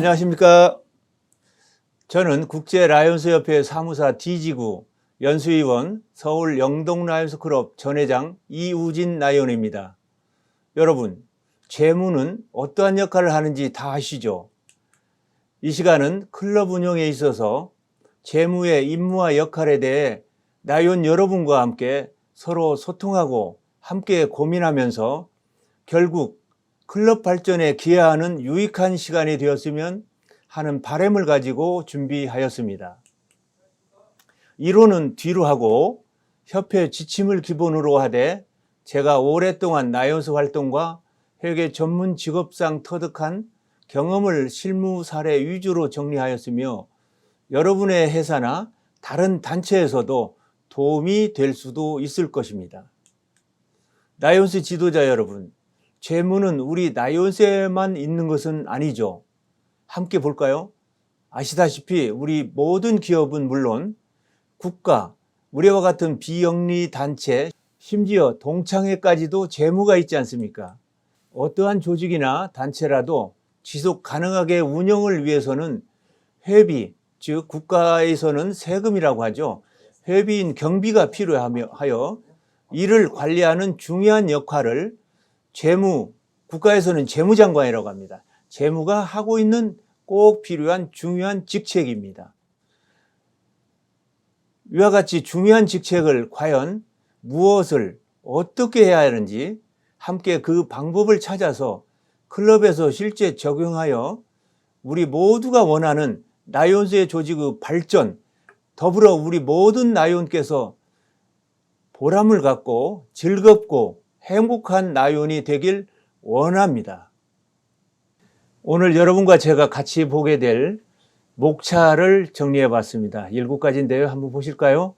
안녕하십니까. 저는 국제라이온스협회 사무사 D지구 연수위원 서울 영동라이온스클럽 전회장 이우진 라이온입니다. 여러분, 재무는 어떠한 역할을 하는지 다 아시죠? 이 시간은 클럽 운영에 있어서 재무의 임무와 역할에 대해 라이온 여러분과 함께 서로 소통하고 함께 고민하면서 결국 클럽 발전에 기여하는 유익한 시간이 되었으면 하는 바람을 가지고 준비하였습니다. 이론은 뒤로 하고 협회 지침을 기본으로 하되 제가 오랫동안 라이온스 활동과 회계 전문 직업상 터득한 경험을 실무 사례 위주로 정리하였으며 여러분의 회사나 다른 단체에서도 도움이 될 수도 있을 것입니다. 라이온스 지도자 여러분, 재무는 우리 라이온스에만 있는 것은 아니죠. 함께 볼까요? 아시다시피 우리 모든 기업은 물론 국가, 우리와 같은 비영리 단체, 심지어 동창회까지도 재무가 있지 않습니까? 어떠한 조직이나 단체라도 지속 가능하게 운영을 위해서는 회비, 즉 국가에서는 세금이라고 하죠. 회비인 경비가 필요하여 이를 관리하는 중요한 역할을 국가에서는 재무장관이라고 합니다. 재무가 하고 있는 꼭 필요한 중요한 직책입니다. 이와 같이 중요한 직책을 과연 무엇을 어떻게 해야 하는지 함께 그 방법을 찾아서 클럽에서 실제 적용하여 우리 모두가 원하는 라이온스의 조직의 발전, 더불어 우리 모든 라이온께서 보람을 갖고 즐겁고 행복한 라이온이 되길 원합니다. 오늘 여러분과 제가 같이 보게 될 목차를 정리해 봤습니다. 7가지인데요. 한번 보실까요?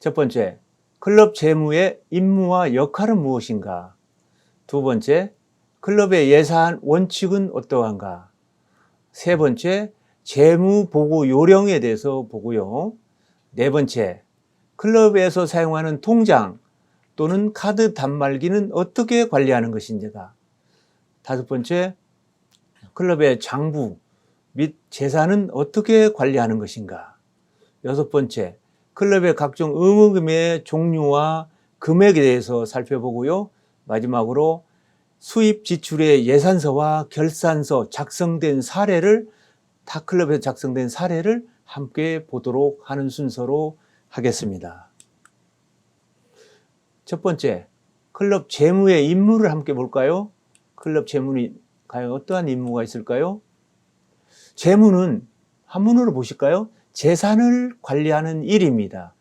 첫 번째, 클럽 재무의 임무와 역할은 무엇인가? 두 번째, 클럽의 예산 원칙은 어떠한가? 세 번째, 재무 보고 요령에 대해서 보고요. 네 번째, 클럽에서 사용하는 통장 또는 카드 단말기는 어떻게 관리하는 것인지가. 다섯 번째, 클럽의 장부 및 재산은 어떻게 관리하는 것인가. 여섯 번째, 클럽의 각종 의무금의 종류와 금액에 대해서 살펴보고요. 마지막으로 수입 지출의 예산서와 결산서 작성된 사례를 타 클럽에서 작성된 사례를 함께 보도록 하는 순서로 하겠습니다. 첫 번째, 클럽 재무의 임무를 함께 볼까요? 클럽 재무는 과연 어떠한 임무가 있을까요? 재무는 한문으로 보실까요? 재산을 관리하는 일입니다.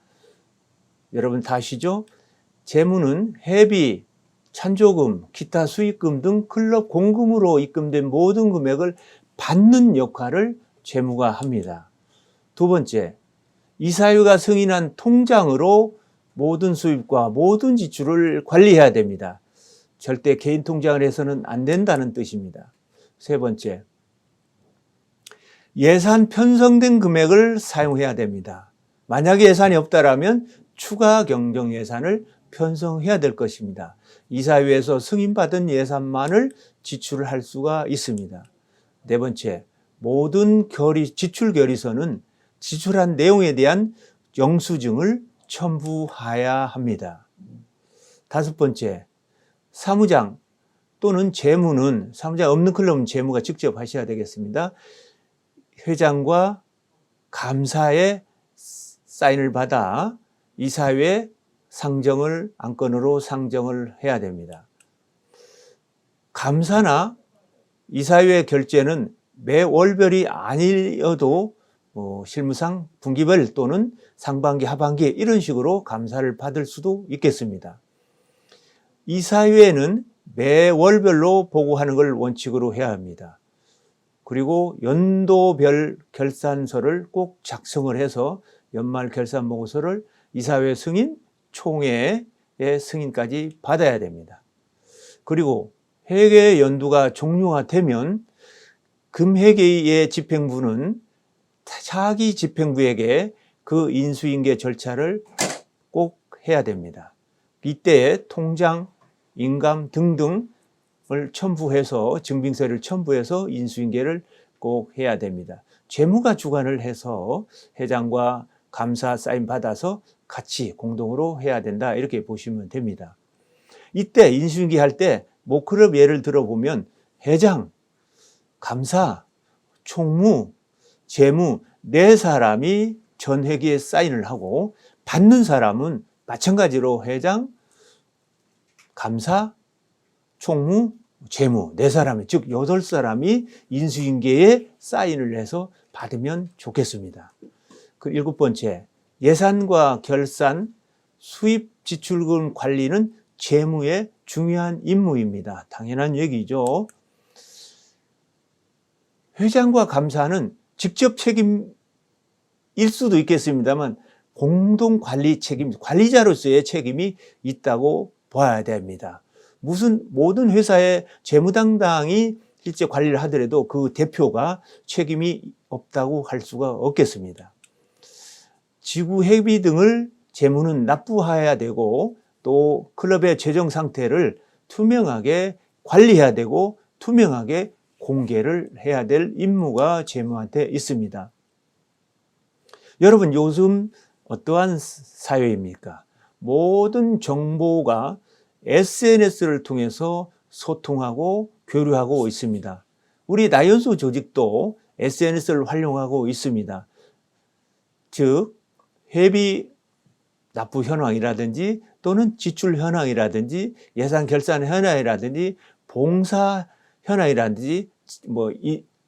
여러분 다 아시죠? 재무는 회비, 찬조금, 기타 수익금 등 클럽 공금으로 입금된 모든 금액을 받는 역할을 재무가 합니다. 두 번째, 이사회가 승인한 통장으로 모든 수입과 모든 지출을 관리해야 됩니다. 절대 개인 통장을 해서는 안 된다는 뜻입니다. 세 번째, 예산 편성된 금액을 사용해야 됩니다. 만약에 예산이 없다라면 추가 경정 예산을 편성해야 될 것입니다. 이사회에서 승인받은 예산만을 지출을 할 수가 있습니다. 네 번째, 모든 지출 결의서는 지출한 내용에 대한 영수증을 첨부해야 합니다. 다섯 번째, 사무장 또는 재무는, 사무장 없는 클럽은 재무가 직접 하셔야 되겠습니다. 회장과 감사의 사인을 받아 이사회 안건으로 상정을 해야 됩니다. 감사나 이사회 결제는 매월별이 아니어도 실무상 분기별 또는 상반기, 하반기 이런 식으로 감사를 받을 수도 있겠습니다. 이사회는 매월별로 보고하는 걸 원칙으로 해야 합니다. 그리고 연도별 결산서를 꼭 작성을 해서 연말 결산 보고서를 이사회 승인, 총회의 승인까지 받아야 됩니다. 그리고 회계 연도가 종료되면 금회계의 집행부는 차기 집행부에게 그 인수인계 절차를 꼭 해야 됩니다. 이때에 통장, 인감 등등을 첨부해서 증빙서를 첨부해서 인수인계를 꼭 해야 됩니다. 재무가 주관을 해서 회장과 감사 사인 받아서 같이 공동으로 해야 된다, 이렇게 보시면 됩니다. 이때 인수인계 할 때 모클럽 예를 들어보면 회장, 감사, 총무, 재무 네 사람이 전 회기에 사인을 하고 받는 사람은 마찬가지로 회장, 감사, 총무, 재무 네 사람이, 즉 8사람이 인수인계에 사인을 해서 받으면 좋겠습니다. 그 7번째, 예산과 결산, 수입 지출금 관리는 재무의 중요한 임무입니다. 당연한 얘기죠. 회장과 감사는 직접 책임일 수도 있겠습니다만 공동 관리 책임, 관리자로서의 책임이 있다고 봐야 됩니다. 모든 회사의 재무당당이 실제 관리를 하더라도 그 대표가 책임이 없다고 할 수가 없겠습니다. 지구 회비 등을 재무는 납부해야 되고 또 클럽의 재정 상태를 투명하게 관리해야 되고 투명하게 공개를 해야 될 임무가 재무한테 있습니다. 여러분, 요즘 어떠한 사회입니까? 모든 정보가 SNS를 통해서 소통하고 교류하고 있습니다. 우리 나연수 조직도 SNS를 활용하고 있습니다. 즉, 회비 납부 현황이라든지 또는 지출 현황이라든지 예산 결산 현황이라든지 봉사 현황이라든지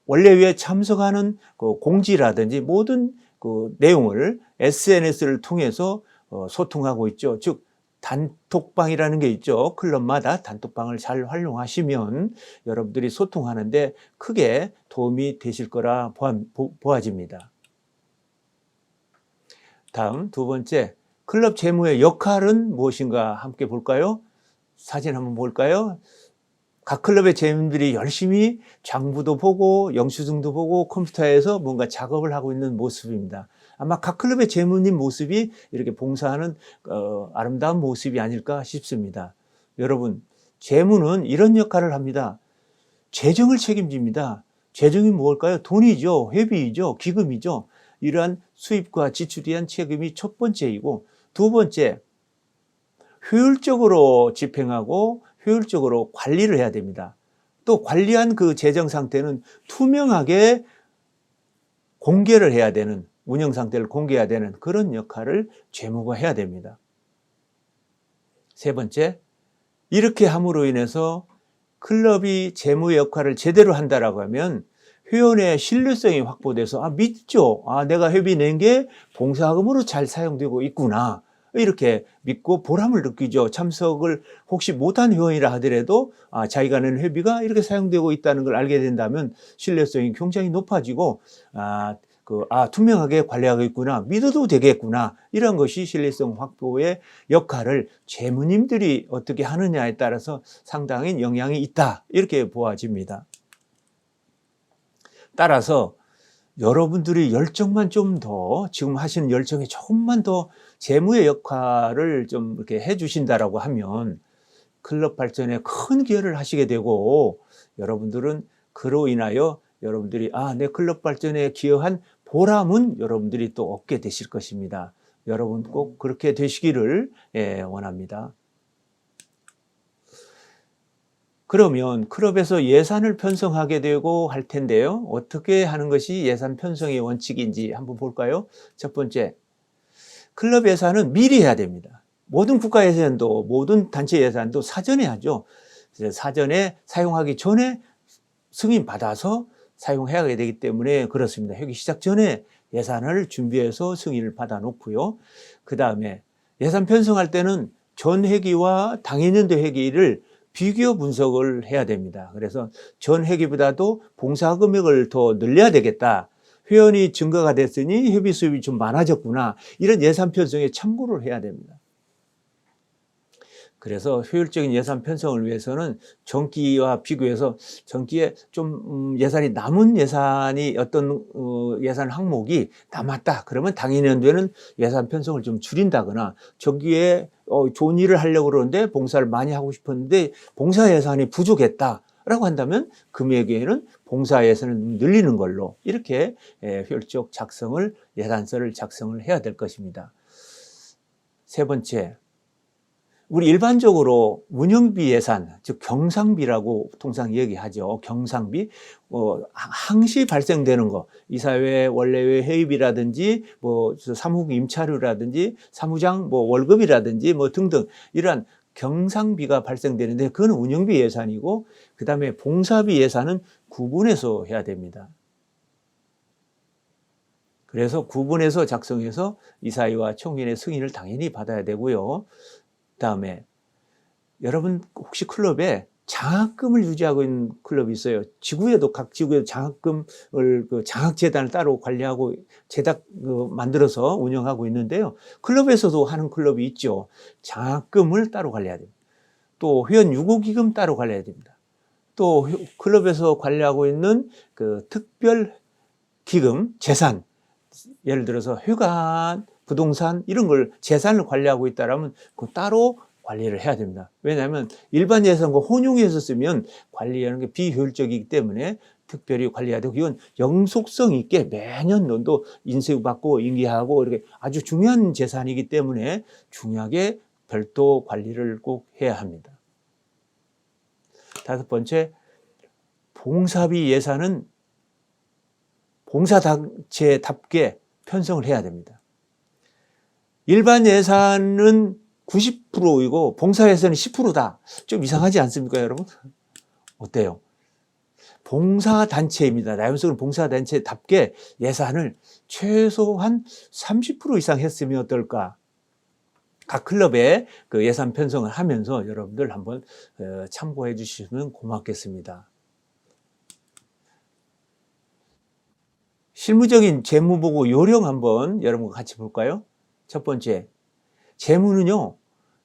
원래위에 참석하는 그 공지라든지 모든 그 내용을 SNS를 통해서 소통하고 있죠. 즉 단톡방이라는 게 있죠. 클럽마다 단톡방을 잘 활용하시면 여러분들이 소통하는데 크게 도움이 되실 거라 보아집니다. 다음 2번째, 클럽 재무의 역할은 무엇인가 함께 볼까요? 사진 한번 볼까요? 각 클럽의 재무들이 열심히 장부도 보고 영수증도 보고 컴퓨터에서 뭔가 작업을 하고 있는 모습입니다. 아마 각 클럽의 재무님 모습이 이렇게 봉사하는 아름다운 모습이 아닐까 싶습니다. 여러분, 재무는 이런 역할을 합니다. 재정을 책임집니다. 재정이 뭘까요? 돈이죠. 회비이죠. 기금이죠. 이러한 수입과 지출에 대한 책임이 첫 번째이고, 2번째, 효율적으로 집행하고 효율적으로 관리를 해야 됩니다. 또 관리한 그 재정 상태는 투명하게 공개를 해야 되는, 운영 상태를 공개해야 되는 그런 역할을 재무가 해야 됩니다. 3번째, 이렇게 함으로 인해서 클럽이 재무의 역할을 제대로 한다라고 하면 회원의 신뢰성이 확보돼서 믿죠. 내가 회비 낸 게 봉사금으로 잘 사용되고 있구나. 이렇게 믿고 보람을 느끼죠. 참석을 혹시 못한 회원이라 하더라도 자기가 낸 회비가 이렇게 사용되고 있다는 걸 알게 된다면 신뢰성이 굉장히 높아지고 투명하게 관리하고 있구나, 믿어도 되겠구나, 이런 것이 신뢰성 확보의 역할을 재무님들이 어떻게 하느냐에 따라서 상당히 영향이 있다, 이렇게 보아집니다. 따라서 여러분들이 열정만 좀 더, 지금 하시는 열정에 조금만 더 재무의 역할을 좀 이렇게 해주신다라고 하면 클럽 발전에 큰 기여를 하시게 되고, 여러분들은 그로 인하여 여러분들이 내 클럽 발전에 기여한 보람은 여러분들이 또 얻게 되실 것입니다. 여러분 꼭 그렇게 되시기를 원합니다. 그러면 클럽에서 예산을 편성하게 되고 할 텐데요. 어떻게 하는 것이 예산 편성의 원칙인지 한번 볼까요? 첫 번째, 클럽 예산은 미리 해야 됩니다. 모든 국가 예산도 모든 단체 예산도 사전에 하죠. 사전에 사용하기 전에 승인 받아서 사용해야 되기 때문에 그렇습니다. 회기 시작 전에 예산을 준비해서 승인을 받아 놓고요. 그 다음에 예산 편성할 때는 전 회기와 당해년도 회기를 비교 분석을 해야 됩니다. 그래서 전 회기보다도 봉사 금액을 더 늘려야 되겠다. 회원이 증가가 됐으니 회비 수입이 좀 많아졌구나. 이런 예산 편성에 참고를 해야 됩니다. 그래서 효율적인 예산 편성을 위해서는 전기와 비교해서 전기에 좀 예산이 남은 예산이 어떤 예산 항목이 남았다. 그러면 당해년도에는 예산 편성을 좀 줄인다거나, 전기에 좋은 일을 하려고 그러는데 봉사를 많이 하고 싶었는데 봉사 예산이 부족했다. 라고 한다면 금액에는 봉사 예산을 늘리는 걸로 이렇게 효율적 작성을 예산서를 작성을 해야 될 것입니다. 세 번째, 우리 일반적으로 운영비 예산, 즉 경상비라고 통상 얘기하죠. 경상비, 항시 발생되는 거, 이사회 원래회 회의비라든지, 사무국 임차료라든지, 사무장 월급이라든지 등등 이러한 경상비가 발생되는데 그건 운영비 예산이고, 그 다음에 봉사비 예산은 구분해서 해야 됩니다. 그래서 구분해서 작성해서 이사회와 총회의 승인을 당연히 받아야 되고요. 다음에 여러분 혹시 클럽에 장학금을 유지하고 있는 클럽이 있어요. 지구에도 각 지구에도 장학금을 장학재단을 따로 관리하고 만들어서 운영하고 있는데요. 클럽에서도 하는 클럽이 있죠. 장학금을 따로 관리해야 됩니다. 또 회원 유고기금 따로 관리해야 됩니다. 또 클럽에서 관리하고 있는 그 특별 기금, 재산, 예를 들어서 회관, 부동산 이런 걸 재산을 관리하고 있다라면 그 따로 관리를 해야 됩니다. 왜냐하면 일반 예산과 혼용해서 쓰면 관리하는 게 비효율적이기 때문에 특별히 관리해야 되고, 이건 영속성 있게 매년 또 인쇄받고 인계하고 이렇게 아주 중요한 재산이기 때문에 중요하게 별도 관리를 꼭 해야 합니다. 다섯 번째, 봉사비 예산은 봉사단체답게 편성을 해야 됩니다. 일반 예산은 90%이고 봉사 예산은 10%다. 좀 이상하지 않습니까, 여러분? 어때요? 봉사단체입니다. 나연성은 봉사단체답게 예산을 최소한 30% 이상 했으면 어떨까? 각 클럽에 그 예산 편성을 하면서 여러분들 한번 참고해 주시면 고맙겠습니다. 실무적인 재무보고 요령 한번 여러분과 같이 볼까요? 첫 번째, 재무는요,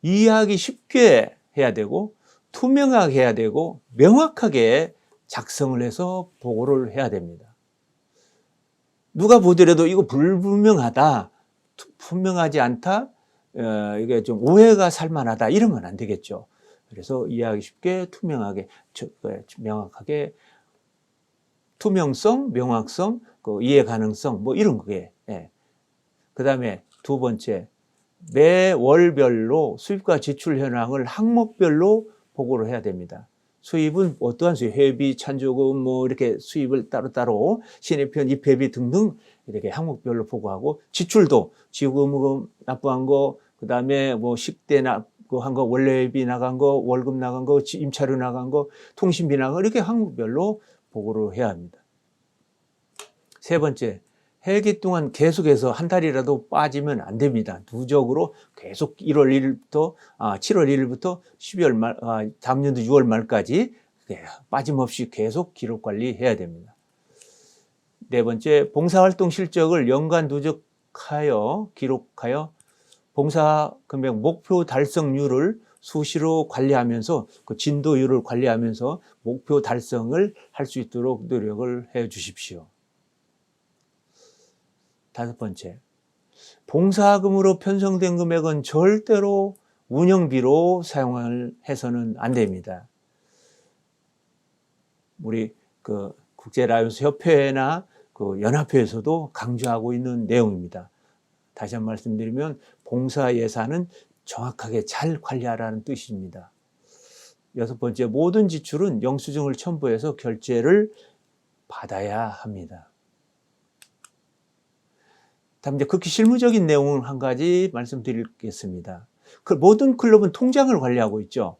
이해하기 쉽게 해야 되고 투명하게 해야 되고 명확하게 작성을 해서 보고를 해야 됩니다. 누가 보더라도 이거 불분명하다, 분명하지 않다, 이게 좀 오해가 살만하다 이러면 안 되겠죠. 그래서 이해하기 쉽게 투명하게, 명확하게, 투명성, 명확성, 이해 가능성 이런 거에. 그 다음에 두 번째, 매월별로 수입과 지출 현황을 항목별로 보고를 해야 됩니다. 수입은 어떠한 수입, 회비, 찬조금 이렇게 수입을 따로따로 신입편, 입회비 등등 이렇게 항목별로 보고하고, 지출도 지금 납부한 거, 그 다음에 식대 납부한 거, 원래비 나간 거, 월급 나간 거, 임차료 나간 거, 통신비 나간 거 이렇게 항목별로 보고를 해야 합니다. 세 번째, 회기 동안 계속해서 한 달이라도 빠지면 안 됩니다. 누적으로 계속 7월 1일부터 12월 말, 다음 연도 6월 말까지 빠짐없이 계속 기록 관리해야 됩니다. 네 번째, 봉사활동 실적을 연간 누적하여 기록하여 봉사 금액 목표 달성률을 수시로 관리하면서 그 진도율을 관리하면서 목표 달성을 할 수 있도록 노력을 해 주십시오. 다섯 번째, 봉사금으로 편성된 금액은 절대로 운영비로 사용을 해서는 안 됩니다. 우리 국제라이온스 협회나 연합회에서도 강조하고 있는 내용입니다. 다시 한번 말씀드리면 봉사 예산은 정확하게 잘 관리하라는 뜻입니다. 여섯 번째, 모든 지출은 영수증을 첨부해서 결제를 받아야 합니다. 다음 이제 극히 실무적인 내용을 한 가지 말씀드리겠습니다. 모든 클럽은 통장을 관리하고 있죠.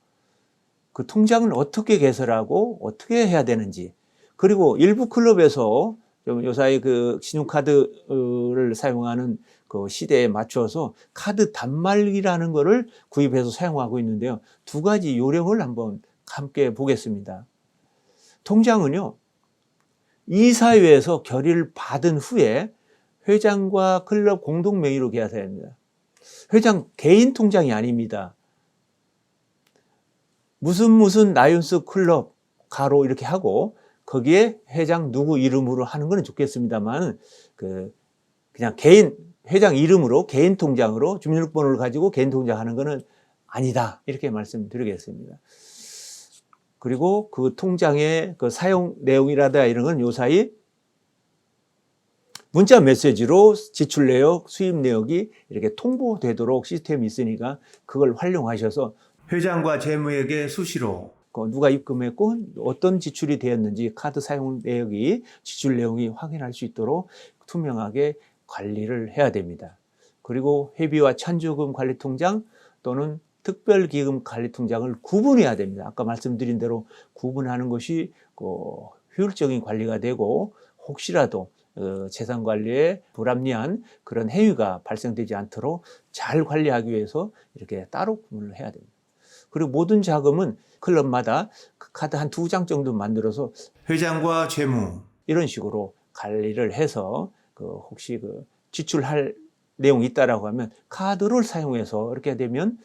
그 통장을 어떻게 개설하고 어떻게 해야 되는지, 그리고 일부 클럽에서 요사이 신용카드를 사용하는 그 시대에 맞춰서 카드 단말기라는 것을 구입해서 사용하고 있는데요. 두 가지 요령을 한번 함께 보겠습니다. 통장은요, 이사회에서 결의를 받은 후에 회장과 클럽 공동 명의로 개설해야 합니다. 회장 개인 통장이 아닙니다. 무슨 라이온스 클럽 가로 이렇게 하고 거기에 회장 누구 이름으로 하는 거는 좋겠습니다만, 그냥 회장 이름으로 개인 통장으로 주민등록번호를 가지고 개인 통장 하는 거는 아니다, 이렇게 말씀드리겠습니다. 그리고 그 통장의 그 사용 내용이라든가 이런 건 요사이 문자 메시지로 지출 내역, 수입 내역이 이렇게 통보되도록 시스템이 있으니까 그걸 활용하셔서 회장과 재무에게 수시로 누가 입금했고 어떤 지출이 되었는지 카드 사용 내역이 지출 내용이 확인할 수 있도록 투명하게 관리를 해야 됩니다. 그리고 회비와 찬조금 관리 통장 또는 특별기금 관리 통장을 구분해야 됩니다. 아까 말씀드린 대로 구분하는 것이 효율적인 관리가 되고 혹시라도 재산 관리에 불합리한 그런 행위가 발생되지 않도록 잘 관리하기 위해서 이렇게 따로 구분을 해야 됩니다. 그리고 모든 자금은 클럽마다 카드 한 2장 정도 만들어서 회장과 재무 이런 식으로 관리를 해서 혹시 지출할 내용이 있다라고 하면 카드를 사용해서 이렇게 되면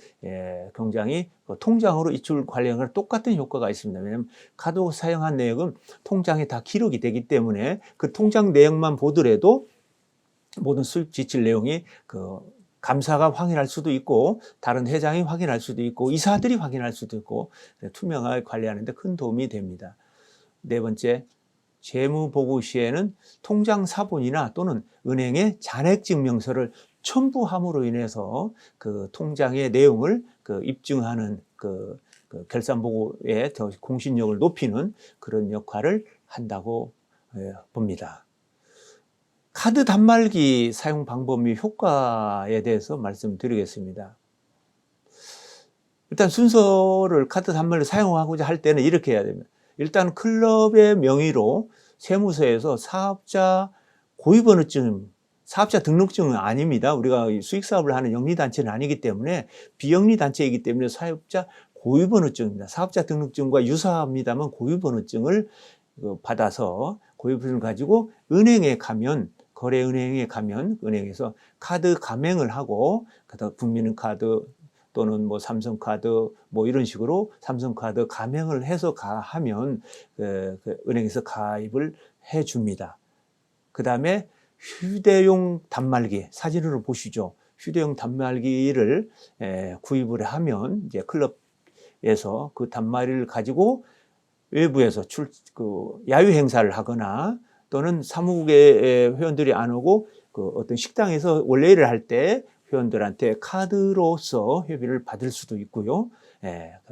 굉장히 통장으로 이출 관리하는 거랑 똑같은 효과가 있습니다. 왜냐하면 카드 사용한 내역은 통장에 다 기록이 되기 때문에 그 통장 내역만 보더라도 모든 수입 지출 내용이 감사가 확인할 수도 있고 다른 회장이 확인할 수도 있고 이사들이 확인할 수도 있고 투명하게 관리하는 데 큰 도움이 됩니다. 네 번째, 재무보고 시에는 통장 사본이나 또는 은행의 잔액증명서를 첨부함으로 인해서 그 통장의 내용을 입증하는 결산보고의 더 공신력을 높이는 그런 역할을 한다고 봅니다. 카드 단말기 사용 방법 및 효과에 대해서 말씀드리겠습니다. 일단 순서를 카드 단말기를 사용하고자 할 때는 이렇게 해야 됩니다. 일단 클럽의 명의로 세무서에서 사업자 고유번호증, 사업자 등록증은 아닙니다. 우리가 수익사업을 하는 영리단체는 아니기 때문에 비영리단체이기 때문에 사업자 고유번호증입니다. 사업자 등록증과 유사합니다만 고유번호증을 받아서 고유번호증을 가지고 은행에 가면 거래은행에 가면 은행에서 카드 가맹을 하고 국민카드 또는 삼성카드 이런 식으로 삼성카드 가맹을 해서 하면 은행에서 가입을 해줍니다. 그 다음에 휴대용 단말기 사진으로 보시죠. 휴대용 단말기를 구입을 하면 이제 클럽에서 그 단말기를 가지고 외부에서 야유 행사를 하거나 또는 사무국의 회원들이 안 오고 어떤 식당에서 원래일을 할 때 회원들한테 카드로서 회비를 받을 수도 있고요.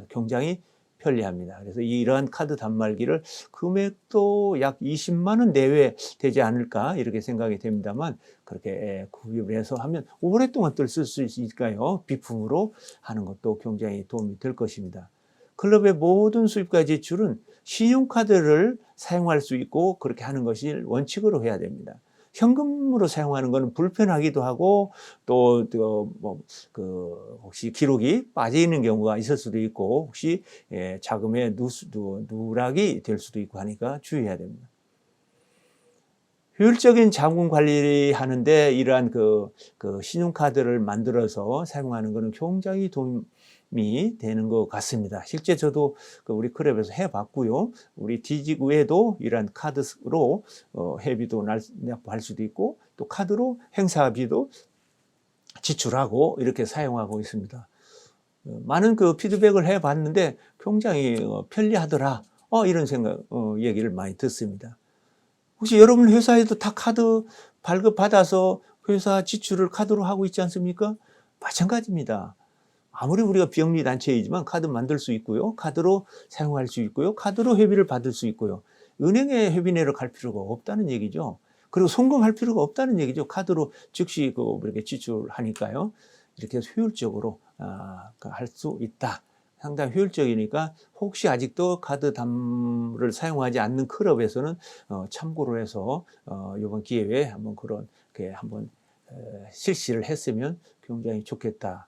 굉장히 편리합니다. 그래서 이러한 카드 단말기를 금액도 약 20만 원 내외 되지 않을까 이렇게 생각이 됩니다만 그렇게 구입을 해서 하면 오랫동안 쓸 수 있으니까요. 비품으로 하는 것도 굉장히 도움이 될 것입니다. 클럽의 모든 수입과 지출은 신용카드를 사용할 수 있고 그렇게 하는 것이 원칙으로 해야 됩니다. 현금으로 사용하는 것은 불편하기도 하고 또 혹시 기록이 빠져 있는 경우가 있을 수도 있고 혹시 자금의 누락이 될 수도 있고 하니까 주의해야 됩니다. 효율적인 자금 관리하는데 이러한 신용카드를 만들어서 사용하는 것은 굉장히 도움이 되는 것 같습니다. 실제 저도 우리 클럽에서 해봤고요. 우리 디지구에도 이러한 카드로 회비도 납부할 수도 있고 또 카드로 행사비도 지출하고 이렇게 사용하고 있습니다. 많은 피드백을 해봤는데 굉장히 편리하더라. 이런 얘기를 많이 듣습니다. 혹시 여러분 회사에도 다 카드 발급받아서 회사 지출을 카드로 하고 있지 않습니까? 마찬가지입니다. 아무리 우리가 비영리 단체이지만 카드 만들 수 있고요. 카드로 사용할 수 있고요. 카드로 회비를 받을 수 있고요. 은행에 회비 내러 갈 필요가 없다는 얘기죠. 그리고 송금할 필요가 없다는 얘기죠. 카드로 즉시 이렇게 지출하니까요. 이렇게 효율적으로 할 수 있다. 상당히 효율적이니까 혹시 아직도 카드 단물을 사용하지 않는 클럽에서는 참고로 해서 이번 기회에 한번 한번 실시를 했으면 굉장히 좋겠다.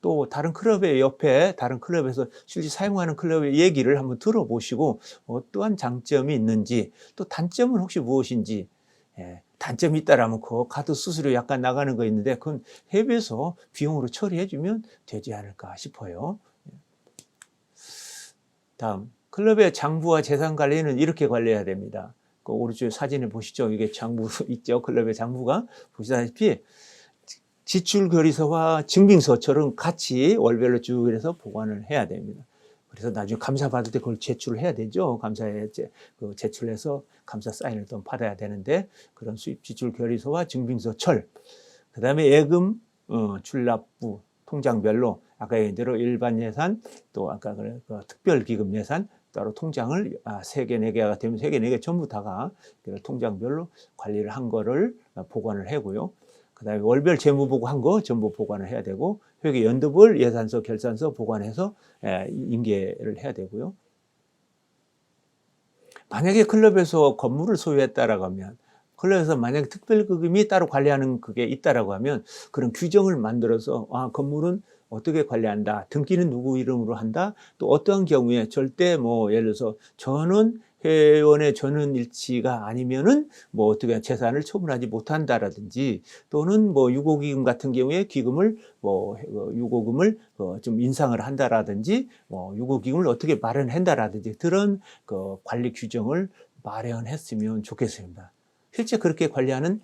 또 다른 클럽의 옆에 다른 클럽에서 실제 사용하는 클럽의 얘기를 한번 들어보시고 어떠한 장점이 있는지 또 단점은 혹시 무엇인지 단점이 있다라면 그 카드 수수료 약간 나가는 거 있는데 그건 회비에서 비용으로 처리해주면 되지 않을까 싶어요. 다음, 클럽의 장부와 재산 관리는 이렇게 관리해야 됩니다. 오른쪽 사진을 보시죠. 이게 장부 있죠. 클럽의 장부가 보시다시피 지출 결의서와 증빙서처럼 같이 월별로 쭉 해서 보관을 해야 됩니다. 그래서 나중에 감사 받을 때 그걸 제출을 해야 되죠. 감사에 제출해서 감사 사인을 또 받아야 되는데 그런 수입 지출 결의서와 증빙서 철, 그다음에 예금 출납부 통장별로 아까 얘기한 대로 일반 예산 또 아까 그 특별 기금 예산 따로 통장을 3개, 4개가 되면 3개, 4개 전부 다가 통장별로 관리를 한 거를 보관을 하고요. 그다음에 월별 재무 보고한 거 전부 보관을 해야 되고 회계 연도별 예산서, 결산서 보관해서 인계를 해야 되고요. 만약에 클럽에서 건물을 소유했다라고 하면 클럽에서 만약에 특별기금이 따로 관리하는 그게 있다라고 하면 그런 규정을 만들어서 건물은 어떻게 관리한다, 등기는 누구 이름으로 한다, 또 어떠한 경우에 절대 예를 들어서 전원 회원의 전원 일치가 아니면은 어떻게 재산을 처분하지 못한다라든지 또는 유고기금 같은 경우에 기금을 유고금을 좀 인상을 한다라든지 유고기금을 어떻게 마련한다라든지 그런 관리 규정을 마련했으면 좋겠습니다. 실제 그렇게 관리하는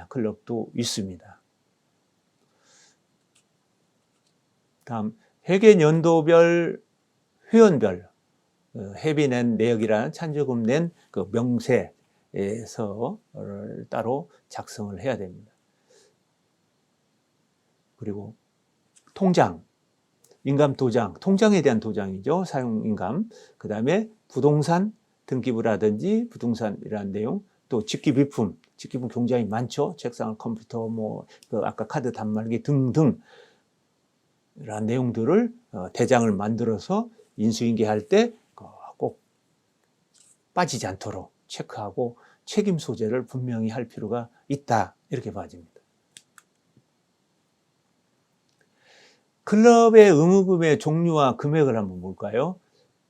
클럽도 있습니다. 다음 회계연도별 회원별 회비 낸 내역이라는 찬조금 낸 그 명세서를 따로 작성을 해야 됩니다. 그리고 통장, 인감 도장, 통장에 대한 도장이죠. 사용인감. 그 다음에 부동산 등기부라든지 부동산이라는 내용, 또 직기비품, 직기비품 굉장히 많죠. 책상, 컴퓨터, 아까 카드 단말기 등등 이런 내용들을 대장을 만들어서 인수인계할 때 꼭 빠지지 않도록 체크하고 책임 소재를 분명히 할 필요가 있다 이렇게 봐집니다. 클럽의 의무금의 종류와 금액을 한번 볼까요?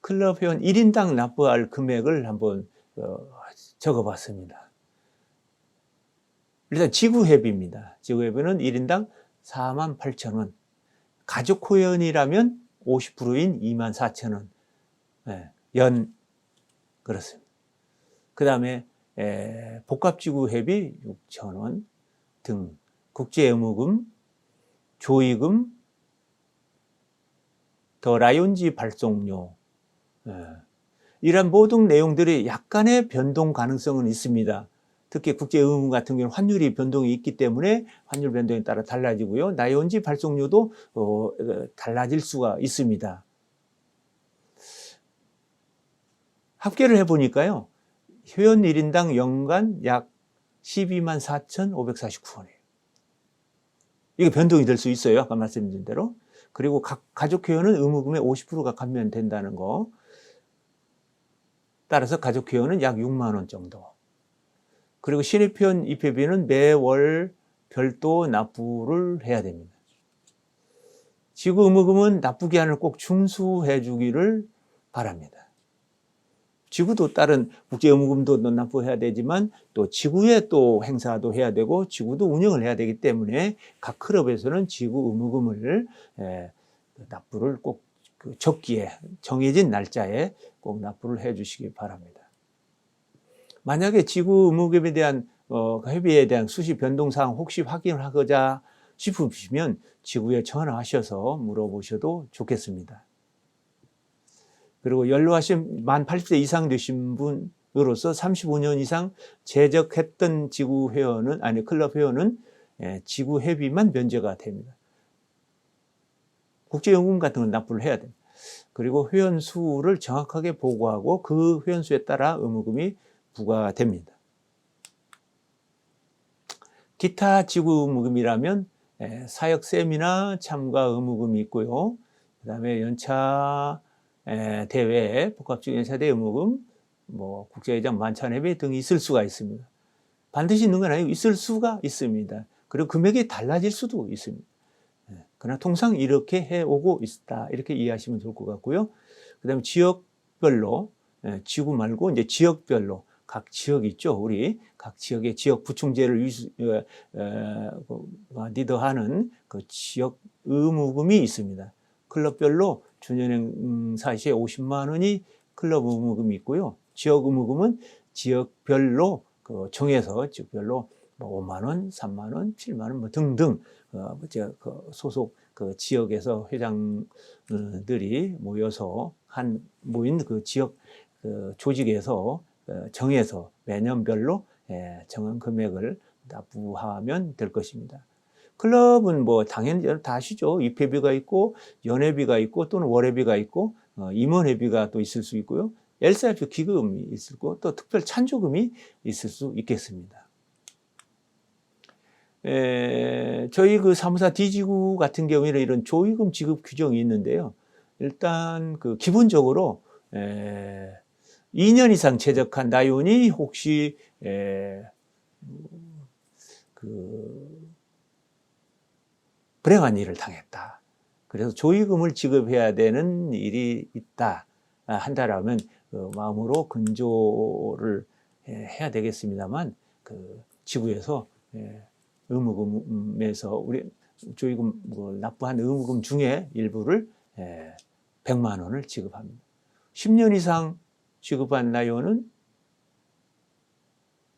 클럽 회원 1인당 납부할 금액을 한번 적어봤습니다. 일단 지구회비입니다. 지구회비는 1인당 48,000원. 가족 회원이라면 50%인 24,000원. 연 그렇습니다. 그 다음에 복합지구회비 6,000원 등 국제의무금, 조의금, 더 라이온지 발송료 이런 모든 내용들이 약간의 변동 가능성은 있습니다. 특히 국제의무금 같은 경우는 환율이 변동이 있기 때문에 환율 변동에 따라 달라지고요. 라이온지 발송료도 달라질 수가 있습니다. 합계를 해보니까요. 회원 1인당 연간 약 124,549원이에요. 이게 변동이 될 수 있어요. 아까 말씀드린 대로. 그리고 각 가족 회원은 의무금의 50%가 감면된다는 거. 따라서 가족 회원은 약 6만 원 정도. 그리고 신입회원 입회비는 매월 별도 납부를 해야 됩니다. 지구 의무금은 납부 기한을 꼭 준수해 주기를 바랍니다. 지구도 다른 국제 의무금도 납부해야 되지만 또 지구에 또 행사도 해야 되고 지구도 운영을 해야 되기 때문에 각 클럽에서는 지구 의무금을 납부를 꼭 적기에 정해진 날짜에 꼭 납부를 해 주시기 바랍니다. 만약에 지구 의무금에 대한 회비에 대한 수시 변동 사항 혹시 확인을 하고자 싶으시면 지구에 전화하셔서 물어보셔도 좋겠습니다. 그리고 연로하신 만 80세 이상 되신 분으로서 35년 이상 재적했던 지구 회원은 클럽 회원은 지구 회비만 면제가 됩니다. 국제연금 같은 건 납부를 해야 됩니다. 그리고 회원 수를 정확하게 보고하고 그 회원 수에 따라 의무금이 부과됩니다. 기타 지구 의무금이라면 사역셈이나 참가 의무금이 있고요. 그 다음에 연차 대회, 복합지구 연차대 의무금, 국제회장 만찬회비 등이 있을 수가 있습니다. 반드시 있는 건 아니고 있을 수가 있습니다. 그리고 금액이 달라질 수도 있습니다. 그러나 통상 이렇게 해오고 있다. 이렇게 이해하시면 좋을 것 같고요. 그 다음에 지역별로, 지구 말고 이제 지역별로 각 지역 있죠. 우리 각 지역의 지역 부충제를 리더하는 그 지역 의무금이 있습니다. 클럽별로 준연행사 시에 50만 원이 클럽 의무금이 있고요. 지역 의무금은 지역별로 정해서 지역별로 5만 원, 3만 원, 7만 원 등등 소속 지역에서 회장들이 모여서 한 모인 그 지역 그 조직에서 정해서 매년별로 정한 금액을 납부하면 될 것입니다. 클럽은 뭐 당연히 다 아시죠. 입회비가 있고 연회비가 있고 또는 월회비가 있고 임원회비가 또 있을 수 있고요. LCIP 기금이 있을 거고 또 특별 찬조금이 있을 수 있겠습니다. 저희 그 사무사 D지구 같은 경우에는 이런 조의금 지급 규정이 있는데요. 일단 그 기본적으로 2년 이상 채적한 나요원이 혹시 그 불행한 일을 당했다. 그래서 조의금을 지급해야 되는 일이 있다 한다라면 그 마음으로 근조를 해야 되겠습니다만 그 지구에서 의무금에서 우리 조의금 납부한 의무금 중에 일부를 100만 원을 지급합니다. 10년 이상 지급한 나요는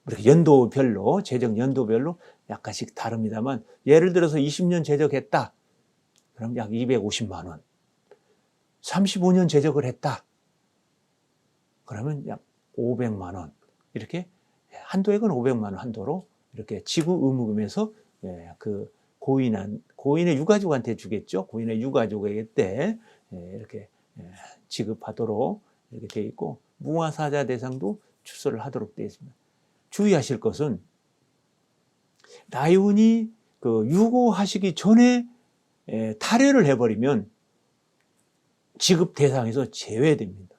이렇게 연도별로 재적 연도별로 약간씩 다릅니다만 예를 들어서 20년 재적했다. 그럼 약 250만 원. 35년 재적을 했다. 그러면 약 500만 원. 이렇게 한도액은 500만 원 한도로 이렇게 지구 의무금에서 그 고인의 유가족한테 주겠죠. 고인의 유가족에게 이렇게 지급하도록 이렇게 되어 있고 무화사자 대상도 출소를 하도록 되어 있습니다. 주의하실 것은 나요원이 그 유고하시기 전에 탈회를 해버리면 지급 대상에서 제외됩니다.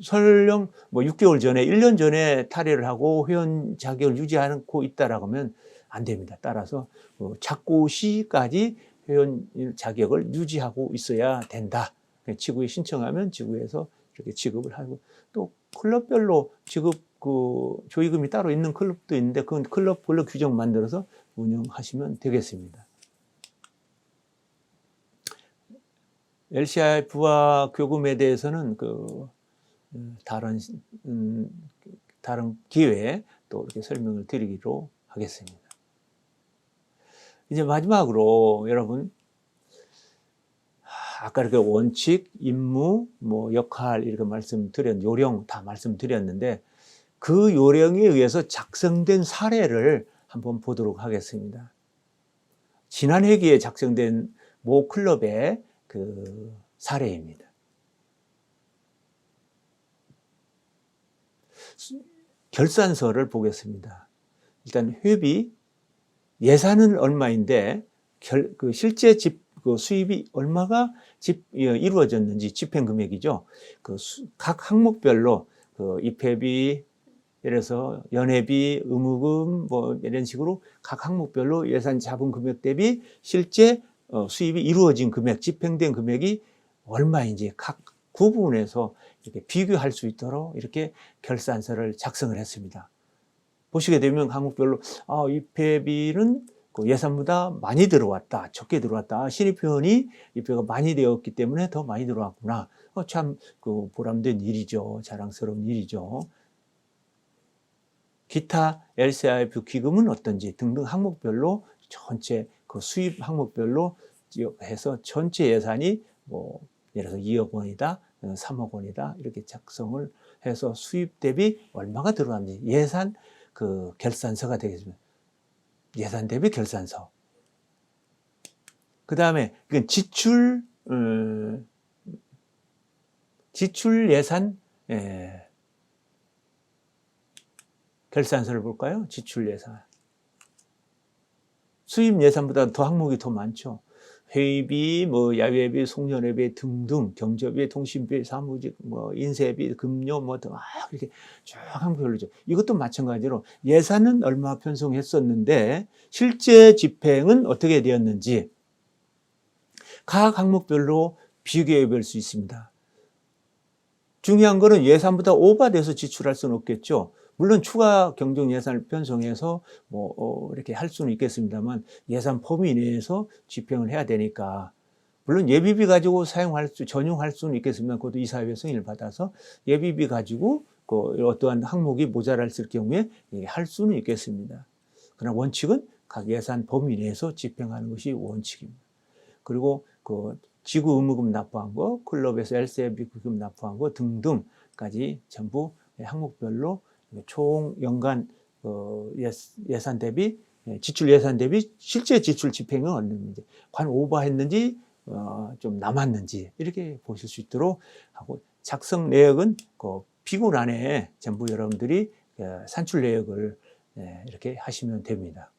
설령 뭐 6개월 전에 1년 전에 탈회를 하고 회원 자격을 유지하지 않고 있다라고 하면 안 됩니다. 따라서 착고 시까지 회원 자격을 유지하고 있어야 된다. 지구에 신청하면 지구에서 이렇게 지급을 하고 또 클럽별로 지급 그 조의금이 따로 있는 클럽도 있는데 그건 클럽별로 규정 만들어서 운영하시면 되겠습니다. LCIF와 교금에 대해서는 그 다른 기회에 또 이렇게 설명을 드리기로 하겠습니다. 이제 마지막으로 여러분 아까 이렇게 원칙, 임무, 뭐 역할 이렇게 요령 다 말씀드렸는데 그 요령에 의해서 작성된 사례를 한번 보도록 하겠습니다. 지난 회기에 작성된 모 클럽의 그 사례입니다. 결산서를 보겠습니다. 일단 회비, 예산은 얼마인데 그 실제 수입이 얼마가 이루어졌는지 집행 금액이죠. 각 항목별로 입회비, 예를 들어서 연회비, 의무금 뭐 이런 식으로 각 항목별로 예산 잡은 금액 대비 실제 수입이 이루어진 금액, 집행된 금액이 얼마인지 각 구분해서 이렇게 비교할 수 있도록 이렇게 결산서를 작성을 했습니다. 보시게 되면 항목별로 입회비는 예산보다 많이 들어왔다, 적게 들어왔다. 신입회원이 입회가 많이 되었기 때문에 더 많이 들어왔구나. 참 보람된 일이죠. 자랑스러운 일이죠. 기타 LCIF 기금은 어떤지 등등 항목별로 전체 그 수입 항목별로 해서 전체 예산이 뭐 예를 들어서 2억 원이다, 3억 원이다 이렇게 작성을 해서 수입 대비 얼마가 들어왔는지 예산 그 결산서가 되겠습니다. 예산 대비 결산서. 그 다음에 이건 지출 예산 결산서를 볼까요? 지출 예산. 수입 예산보다 더 항목이 더 많죠. 회의비, 뭐 야외비, 송년회비 등등, 경조비, 통신비, 사무직, 뭐 인쇄비, 급료, 뭐 등 이렇게 쭉 항목별로죠. 이것도 마찬가지로 예산은 얼마 편성했었는데 실제 집행은 어떻게 되었는지 각 항목별로 비교해 볼 수 있습니다. 중요한 거는 예산보다 오버돼서 지출할 수는 없겠죠. 물론 추가 경정 예산을 편성해서 이렇게 할 수는 있겠습니다만 예산 범위 내에서 집행을 해야 되니까 물론 예비비 가지고 전용할 수는 있겠습니다만 그것도 이사회 승인을 받아서 예비비 가지고 어떠한 항목이 모자랐을 경우에 할 수는 있겠습니다. 그러나 원칙은 각 예산 범위 내에서 집행하는 것이 원칙입니다. 그리고 지구 의무금 납부한 거, 클럽에서 LC비금 납부한 거 등등까지 전부 항목별로 총 연간 예산 대비 지출 예산 대비 실제 지출 집행은 어느 관 오버했는지 좀 남았는지 이렇게 보실 수 있도록 하고, 작성 내역은 그 비군 안에 전부 여러분들이 산출 내역을 이렇게 하시면 됩니다.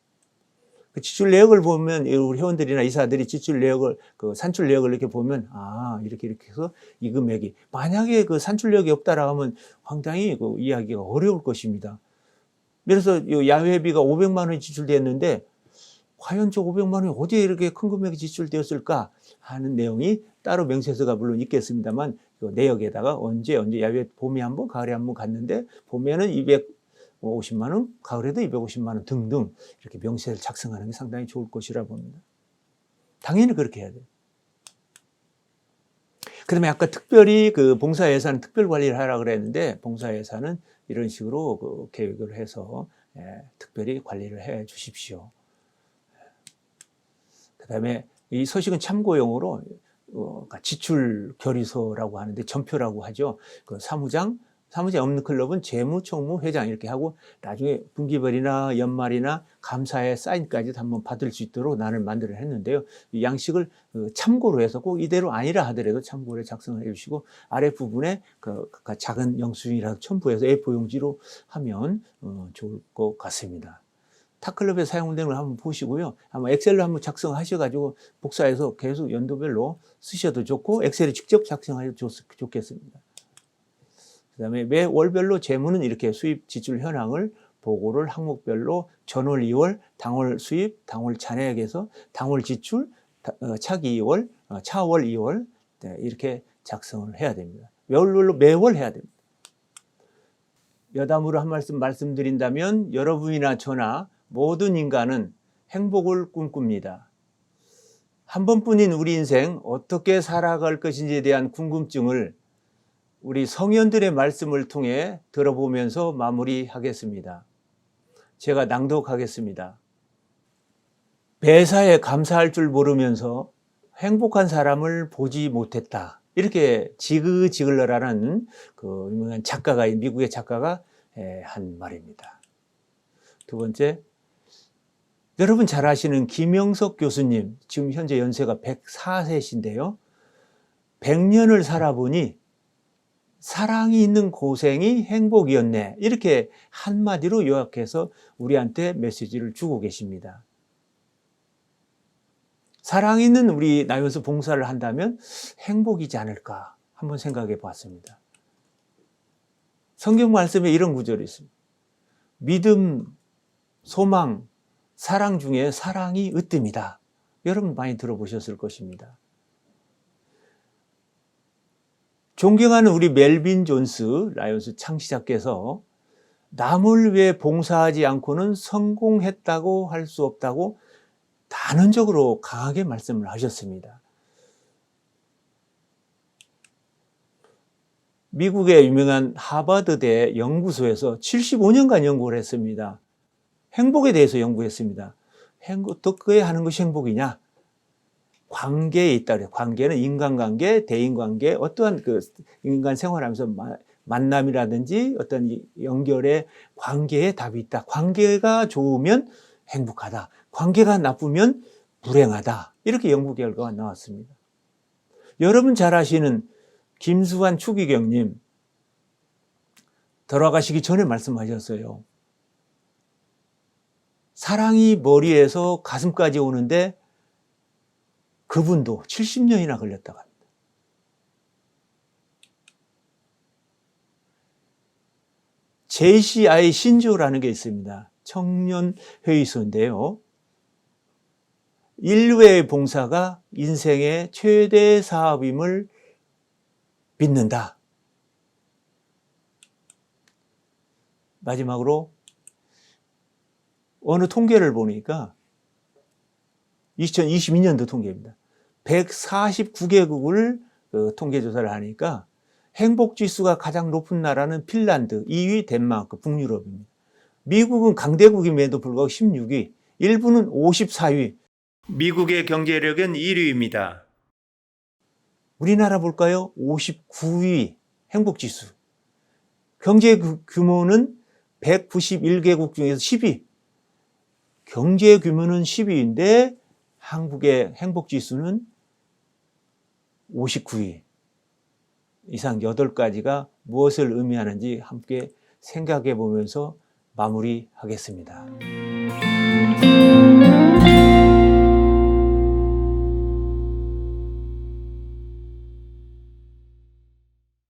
그 지출 내역을 보면 우리 회원들이나 이사들이 지출 내역을 그 산출 내역을 이렇게 보면 이렇게 해서 이 금액이, 만약에 그 산출 내역이 없다라고 하면 상당히 그 이해하기가 어려울 것입니다. 그래서 야외비가 500만 원이 지출됐는데 과연 저 500만 원이 어디에 이렇게 큰 금액이 지출되었을까 하는 내용이 따로 명세서가 물론 있겠습니다만, 그 내역에다가 언제 야외 봄에 한 번, 가을에 한 번 갔는데 봄에는 250만 원, 가을에도 250만 원 등등 이렇게 명세를 작성하는 게 상당히 좋을 것이라 봅니다. 당연히 그렇게 해야 돼요. 그다음에 아까 특별히 그 봉사예산 특별 관리를 하라 그랬는데, 봉사예산은 이런 식으로 그 계획을 해서 특별히 관리를 해 주십시오. 그다음에 이 서식은 참고용으로 지출 결의서라고 하는데 전표라고 하죠. 그 사무장이 없는 클럽은 재무, 총무, 회장 이렇게 하고, 나중에 분기별이나 연말이나 감사의 사인까지 한번 받을 수 있도록 나를 만들어 했는데요. 이 양식을 참고로 해서 꼭 이대로 아니라 하더라도 참고로 작성을 해주시고, 아랫부분에 그 작은 영수증이라도 첨부해서 A4 용지로 하면 좋을 것 같습니다. 타클럽에 사용되는 걸 한번 보시고요. 아마 엑셀로 한번 작성하셔가지고 복사해서 계속 연도별로 쓰셔도 좋고, 엑셀에 직접 작성하셔도 좋겠습니다. 그 다음에 매 월별로 재무는 이렇게 수입 지출 현황을 보고를 항목별로 전월 2월, 당월 수입, 당월 잔액에서 당월 지출, 차기 2월, 차월 2월 이렇게 작성을 해야 됩니다. 월별로 매월 해야 됩니다. 여담으로 한 말씀 말씀드린다면, 여러분이나 저나 모든 인간은 행복을 꿈꿉니다. 한 번뿐인 우리 인생 어떻게 살아갈 것인지에 대한 궁금증을 우리 성현들의 말씀을 통해 들어보면서 마무리하겠습니다. 제가 낭독하겠습니다. 배사에 감사할 줄 모르면서 행복한 사람을 보지 못했다. 이렇게 지그지글러라는 그 유명한 작가가, 미국의 작가가 한 말입니다. 두 번째, 여러분 잘 아시는 김영석 교수님, 지금 현재 연세가 104세신데요. 100년을 살아보니 사랑이 있는 고생이 행복이었네. 이렇게 한마디로 요약해서 우리한테 메시지를 주고 계십니다. 사랑 있는 우리 나면서 봉사를 한다면 행복이지 않을까 한번 생각해 봤습니다. 성경 말씀에 이런 구절이 있습니다. 믿음, 소망, 사랑 중에 사랑이 으뜸이다. 여러분 많이 들어보셨을 것입니다. 존경하는 우리 멜빈 존스, 라이온스 창시자께서 남을 위해 봉사하지 않고는 성공했다고 할 수 없다고 단언적으로 강하게 말씀을 하셨습니다. 미국의 유명한 하버드대 연구소에서 75년간 연구를 했습니다. 행복에 대해서 연구했습니다. 어떻게 하는 것이 행복이냐? 관계에 있다 그래요. 관계는 인간관계, 대인관계, 어떠한 그 인간 생활하면서 만남이라든지 어떤 연결의 관계에 답이 있다. 관계가 좋으면 행복하다. 관계가 나쁘면 불행하다. 이렇게 연구 결과가 나왔습니다. 여러분 잘 아시는 김수환 추기경님, 돌아가시기 전에 말씀하셨어요. 사랑이 머리에서 가슴까지 오는데 그분도 70년이나 걸렸다고 합니다. JCI 신조라는 게 있습니다. 청년회의소인데요. 인류의 봉사가 인생의 최대 사업임을 믿는다. 마지막으로 어느 통계를 보니까 2022년도 통계입니다. 149개국을 통계조사를 하니까 행복지수가 가장 높은 나라는 핀란드, 2위 덴마크, 북유럽입니다. 미국은 강대국임에도 불구하고 16위, 일본은 54위. 미국의 경제력은 1위입니다. 우리나라 볼까요? 59위 행복지수. 경제 규모는 191개국 중에서 10위. 경제 규모는 10위인데 한국의 행복지수는 59위. 이상 8가지가 무엇을 의미하는지 함께 생각해 보면서 마무리하겠습니다.